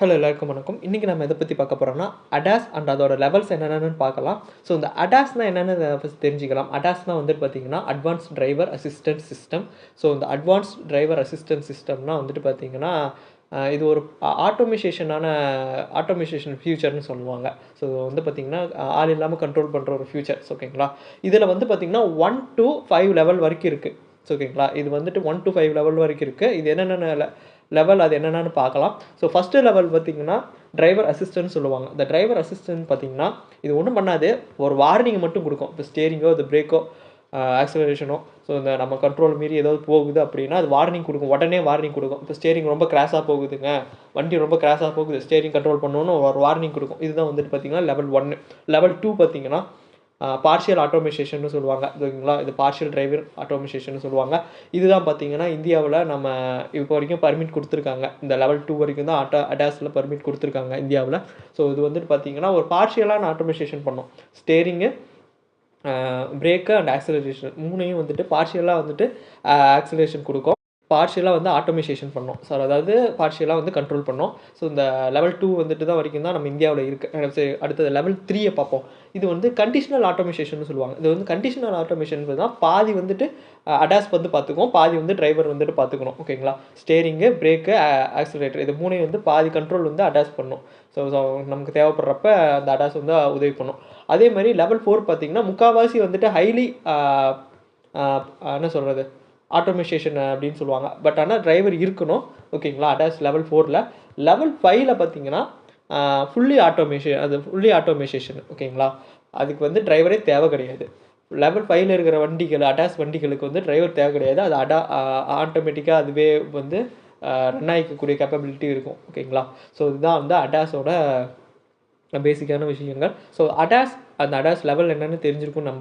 Hello எல்லாருக்கும் வணக்கம். இன்றைக்கி நம்ம எதை பற்றி பார்க்க போகிறோம்னா அடாஸ் அண்ட் அதோட லெவல்ஸ் என்னென்னு பார்க்கலாம். ஸோ இந்த அடாஸ்னால் என்னென்னு ஃபஸ்ட் தெரிஞ்சுக்கலாம். அடாஸ்னால் வந்துட்டு பார்த்தீங்கன்னா advance driver assistant system. So இந்த அட்வான்ஸ் டிரைவர் அசிஸ்டன்ட் சிஸ்டம்னா வந்துட்டு பார்த்தீங்கன்னா இது ஒரு ஆட்டோமேஷன் ஃபியூச்சர்னு சொல்லுவாங்க. ஸோ வந்து பார்த்திங்கன்னா ஆள் இல்லாமல் கண்ட்ரோல் பண்ணுற ஒரு ஃபியூச்சர்ஸ். ஓகேங்களா. இதில் வந்து பார்த்திங்கன்னா 1 to 5 லெவல் வரைக்கும் இருக்குது. ஓகேங்களா. இது வந்துட்டு 1 to 5 லெவல் வரைக்கும் இருக்குது. இது என்னென்ன லெவல் அது என்னென்னு பார்க்கலாம். ஸோ ஃபஸ்ட்டு லெவல் பார்த்திங்கன்னா டிரைவர் அசிஸ்டன்ட் சொல்லுவாங்க. இந்த டிரைவர் அசிஸ்டன்ட் பார்த்திங்கன்னா இது ஒன்றும் பண்ணாது, ஒரு வார்னிங் மட்டும் கொடுக்கும். இப்போ ஸ்டேரிங்கோ இது பிரேக்கோ ஆக்சலரேஷனோ ஸோ இந்த நம்ம கண்ட்ரோல் மீறி ஏதாவது போகுது அப்படின்னா அது வார்னிங் கொடுக்கும், உடனே வார்னிங் கொடுக்கும். இப்போ ஸ்டேரிங் ரொம்ப கிராஸாக போகுதுங்க, வண்டி ரொம்ப கிராஸாக போகுது, ஸ்டேரிங் கண்ட்ரோல் பண்ணணும்னு ஒரு வார்னிங் கொடுக்கும். இதுதான் வந்துட்டு பார்த்திங்கன்னா லெவல் 1. லெவல் 2 பார்த்திங்கன்னா பார்ஷியல் ஆட்டோமேஷன் சொல்லுவாங்க. ஓகேங்களா. இது பார்ஷியல் டிரைவர் ஆட்டோமேஷன் சொல்லுவாங்க. இதுதான் பார்த்தீங்கன்னா இந்தியாவில் நம்ம இப்போ வரைக்கும் பர்மிட் கொடுத்துருக்காங்க. இந்த லெவல் 2 வரைக்கும் தான் அடாஸில் பர்மிட் கொடுத்துருக்காங்க இந்தியாவில். ஸோ இது வந்துட்டு பார்த்தீங்கன்னா ஒரு பார்ஷியலான ஆட்டோமேஷன் பண்ணோம். ஸ்டேரிங்கு, பிரேக்கு அண்ட் ஆக்சலரேஷன் மூணையும் வந்துட்டு பார்ஷியலாக வந்துட்டு ஆக்சலரேஷன் கொடுக்கும், பார்ஷியலாக வந்து ஆட்டோமேஷன் பண்ணோம். ஸோ அதாவது பார்ஷியலாக வந்து கண்ட்ரோல் பண்ணோம். ஸோ இந்த லெவல் 2 வந்துட்டு தான் வரைக்கும் தான் நம்ம இந்தியாவில் இருக்குது. அடுத்தது லெவல் 3 பார்ப்போம். இது வந்து கண்டிஷனல் ஆட்டோமேஷன் சொல்லுவாங்க. இது வந்து கண்டிஷனல் ஆட்டோமேஷன் தான் பாதி வந்துட்டு அடாஸ் வந்து பார்த்துக்குவோம், பாதி வந்து டிரைவர் வந்துட்டு பார்த்துக்கணும். ஓகேங்களா. ஸ்டேரிங்கு, பிரேக்கு, ஆக்சிலரேட்டர் இது மூணையும் வந்து பாதி கண்ட்ரோல் வந்து அடாஸ் பண்ணும். ஸோ நமக்கு தேவைப்படுறப்ப அந்த அடாஸ் வந்து உதவி பண்ணும். அதே மாதிரி லெவல் 4 பார்த்திங்கன்னா முக்கால்வாசி வந்துட்டு ஹைலி என்ன சொல்கிறது ஆட்டோமேஷன் அப்படின்னு சொல்லுவாங்க. பட் ஆனால் டிரைவர் இருக்கணும். ஓகேங்களா. அடாஸ் லெவல் 4ல். லெவல் 5ல் பார்த்தீங்கன்னா ஃபுல்லி ஆட்டோமேஷன். ஓகேங்களா. அதுக்கு வந்து டிரைவரே தேவை கிடையாது. லெவல் 5ல் இருக்கிற வண்டிகள், அடாஸ் வண்டிகளுக்கு வந்து டிரைவர் தேவை கிடையாது. அது ஆட்டோமேட்டிக்காக அதுவே வந்து ரன் ஆகிக்கக்கூடிய கேப்பபிலிட்டி இருக்கும். ஓகேங்களா. ஸோ இதுதான் வந்து அடாஸோட பேசிக்கான விஷயங்கள். ஸோ அந்த அடாஸ் லெவல் என்னென்னு தெரிஞ்சிருக்கும் நம்புறேன்.